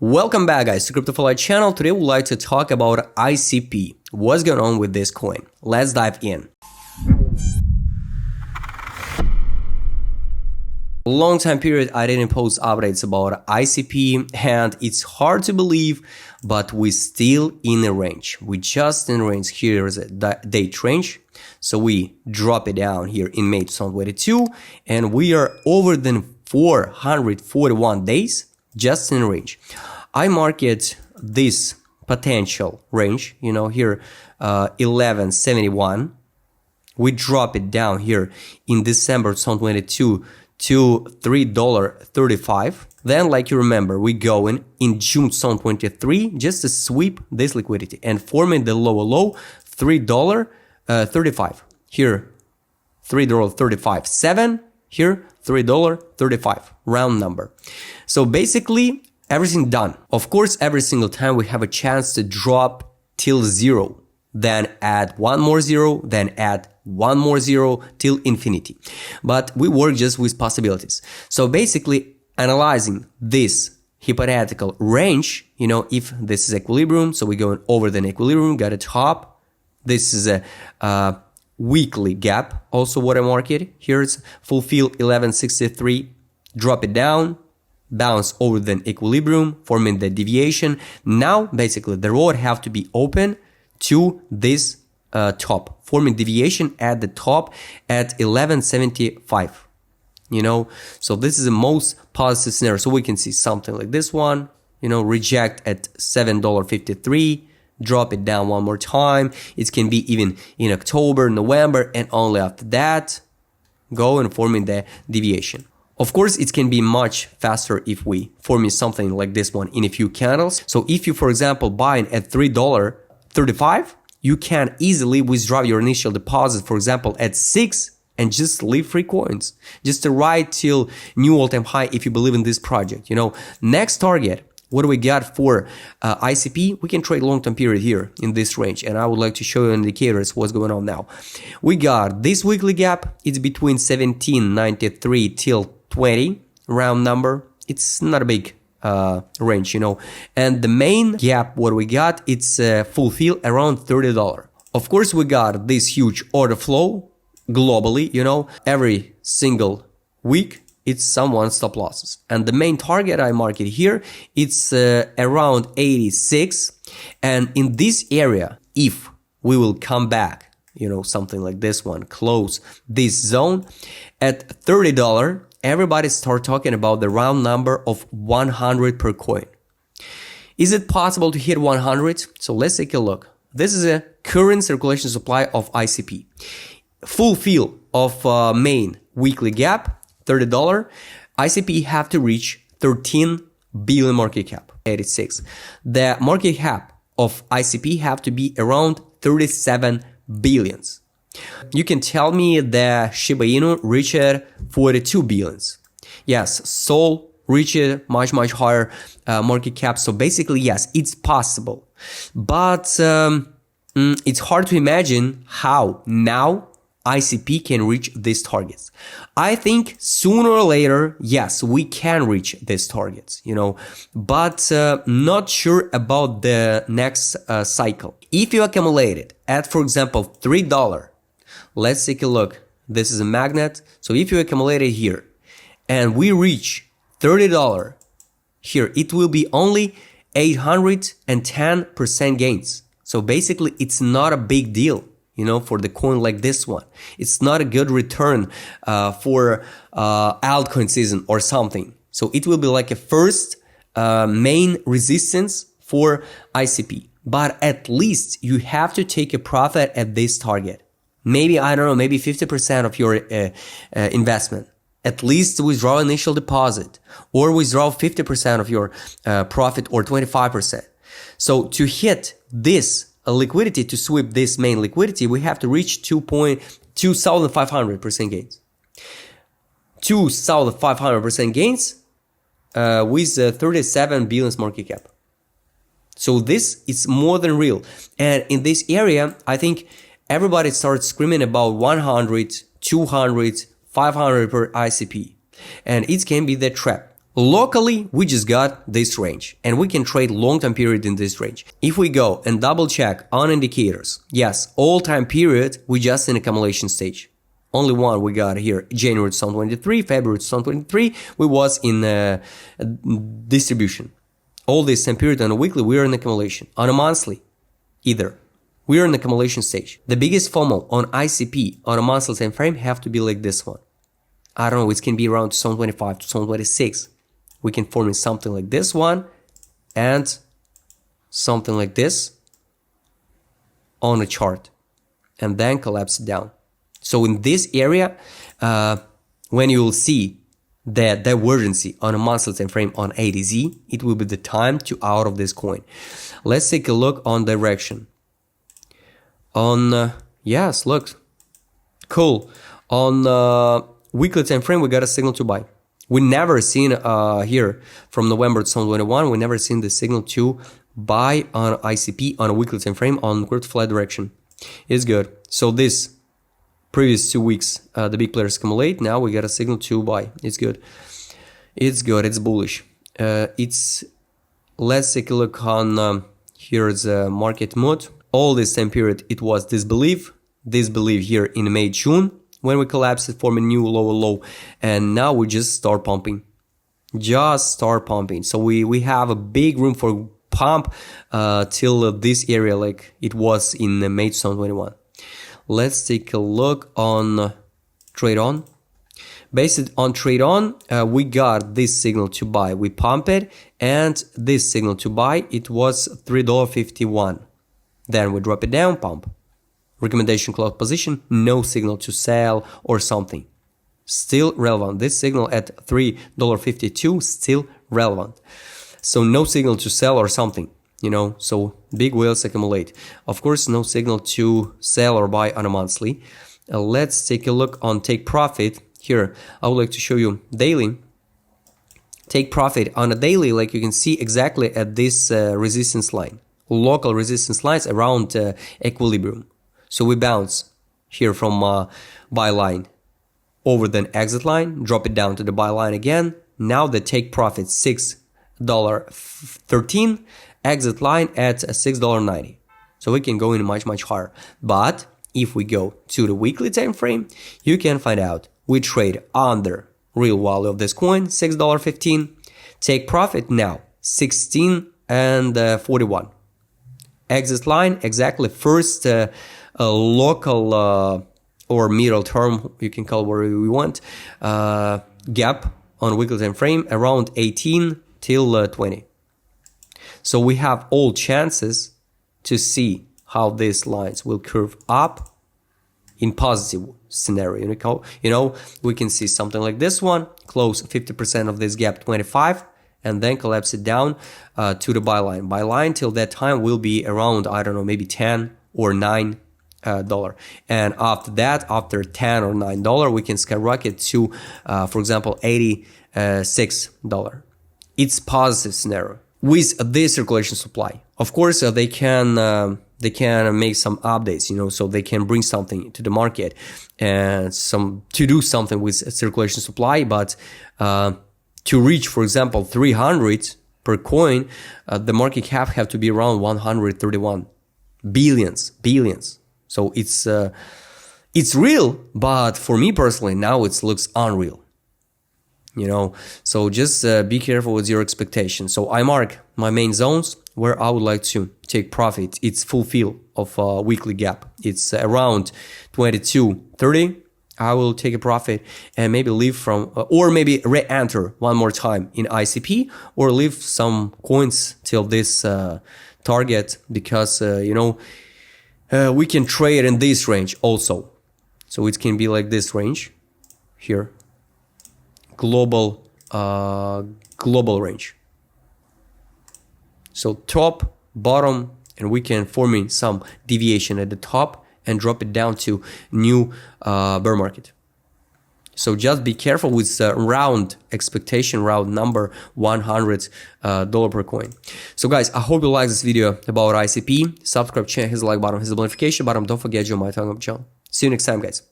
Welcome back guys to QBSYLUHV channel. Today we'd like to talk about ICP. What's going on with this coin? Let's dive in. Long time period I didn't post updates about ICP and it's hard to believe, but we're still in a range. We just in range. Here is a date range. So we drop it down here in May 2022 and we are over than 441 days just in range. I market this potential range, here 1171. We drop it down here in December 2022 to $3.35. Then, like you remember, we go in June 2023 just to sweep this liquidity and forming the lower low $3.35. Here $3.35. 7 here $3.35, round number. So basically everything done. Of course, every single time we have a chance to drop till zero, then add one more zero, then add one more zero till infinity. But we work just with possibilities. So basically analyzing this hypothetical range, if this is equilibrium, so we're going over the equilibrium, got a top. This is a weekly gap, also what I market. Here it's fulfill 1163, drop it down, bounce over the equilibrium, forming the deviation. Now basically the rod have to be open to this top, forming deviation at the top at 1175. So this is the most positive scenario. So we can see something like this one, reject at $7.53, drop it down one more time. It can be even in October, November, and only after that go and forming the deviation. Of course, it can be much faster if we forming something like this one in a few candles. So if you, for example, buying at $3.35, you can easily withdraw your initial deposit, for example, at 6 and just leave free coins, just to ride till new all-time high if you believe in this project. Next target, what do we got for ICP? We can trade long-term period here in this range, and I would like to show you indicators what's going on now. We got this weekly gap. It's between 1793 till 20, round number. It's not a big range, and the main gap what we got, it's fulfill around $30. Of course, we got this huge order flow globally, every single week it's someone stop losses, and the main target I market here, it's around 86. And in this area, if we will come back, something like this one, close this zone at $30, everybody start talking about the round number of 100 per coin. Is it possible to hit 100? So let's take a look. This is a current circulation supply of ICP. Fulfill of main weekly gap, $30. ICP have to reach 13 billion market cap, 86. The market cap of ICP have to be around 37 billions. You can tell me that Shiba Inu reached 42 billions. Yes, Sol reached much higher market cap. So basically, yes, it's possible. But it's hard to imagine how now ICP can reach these targets. I think sooner or later, yes, we can reach these targets, but not sure about the next cycle. If you accumulate it at, for example, $3, let's take a look. This is a magnet. So if you accumulate it here and we reach $30 here, it will be only 810% gains. So basically, it's not a big deal. For the coin like this one, it's not a good return for altcoin season or something. So it will be like a first main resistance for ICP. But at least you have to take a profit at this target. Maybe, I don't know, maybe 50% of your investment. At least withdraw initial deposit or withdraw 50% of your profit or 25%. So to hit this liquidity, to sweep this main liquidity, we have to reach 2,500% gains. 2,500% gains with 37 billion market cap. So this is more than real. And in this area, I think everybody starts screaming about 100, 200, 500 per ICP. And it can be the trap. Locally, we just got this range and we can trade long-term period in this range. If we go and double check on indicators, yes, all time period, we just in accumulation stage. Only one we got here, January 2023, February 2023, we was in distribution. All this time period on a weekly, we are in accumulation. On a monthly, either. We are in accumulation stage. The biggest FOMO on ICP on a monthly time frame have to be like this one. I don't know, it can be around 2025 to 2026. We can form something like this one and something like this on a chart and then collapse it down. So in this area, when you will see the divergence on a monthly time frame on ADZ, it will be the time to out of this coin. Let's take a look on direction. On yes, look, cool. On weekly time frame, we got a signal to buy. We never seen here from November 2021. We never seen the signal to buy on ICP on a weekly time frame on crypto flat direction. It's good. So this previous 2 weeks, the big players accumulate. Now we got a signal to buy. It's good. It's good. It's bullish. Let's take a look on here's the market mood. All this time period, it was disbelief here in May, June. When we collapsed it, form a new lower low, and now we just start pumping. So we have a big room for pump till this area like it was in May 2021. Let's take a look on trade on. Based on trade on, we got this signal to buy. We pump it, and this signal to buy, it was $3.51. Then we drop it down, pump. Recommendation close position, no signal to sell or something. Still relevant. This signal at $3.52 still relevant. So no signal to sell or something, you know, so big whales accumulate. Of course, no signal to sell or buy on a monthly. Let's take a look on take profit. Here, I would like to show you daily. Take profit on a daily, like you can see exactly at this resistance line. Local resistance lines around equilibrium. So we bounce here from buy line over the exit line, drop it down to the buy line again. Now the take profit $6.13, exit line at $6.90. So we can go in much higher. But if we go to the weekly time frame, you can find out we trade under real value of this coin, $6.15. Take profit now, 16 and 41. Exit line exactly first local or middle term, you can call it whatever you want, gap on weekly time frame around 18 till 20. So we have all chances to see how these lines will curve up in positive scenario. You know, we can see something like this one, close 50% of this gap, 25, and then collapse it down to the buy line. Buy line till that time will be around, I don't know, maybe 10 or 9 dollar. And after that, after 10 or 9 dollar, we can skyrocket to, for example, $86. It's positive scenario with this circulation supply. Of course, they can make some updates, you know, so they can bring something to the market and to do something with circulation supply. But to reach, for example, 300 per coin, the market cap have to be around 131 billions. So it's real, but for me personally, now it looks unreal. You know, so just be careful with your expectations. So I mark my main zones where I would like to take profit. It's fulfill of a weekly gap. It's around 22.30. I will take a profit and maybe leave from, or maybe re-enter one more time in ICP, or leave some coins till this target, because you know, we can trade in this range also. So it can be like this range here, global range. So top, bottom, and we can form in some deviation at the top and drop it down to new bear market. So just be careful with round expectation, round number, $100 per coin. So guys, I hope you like this video about ICP. Subscribe channel, hit the like button, hit the notification button. Don't forget your my Telegram channel. See you next time, guys.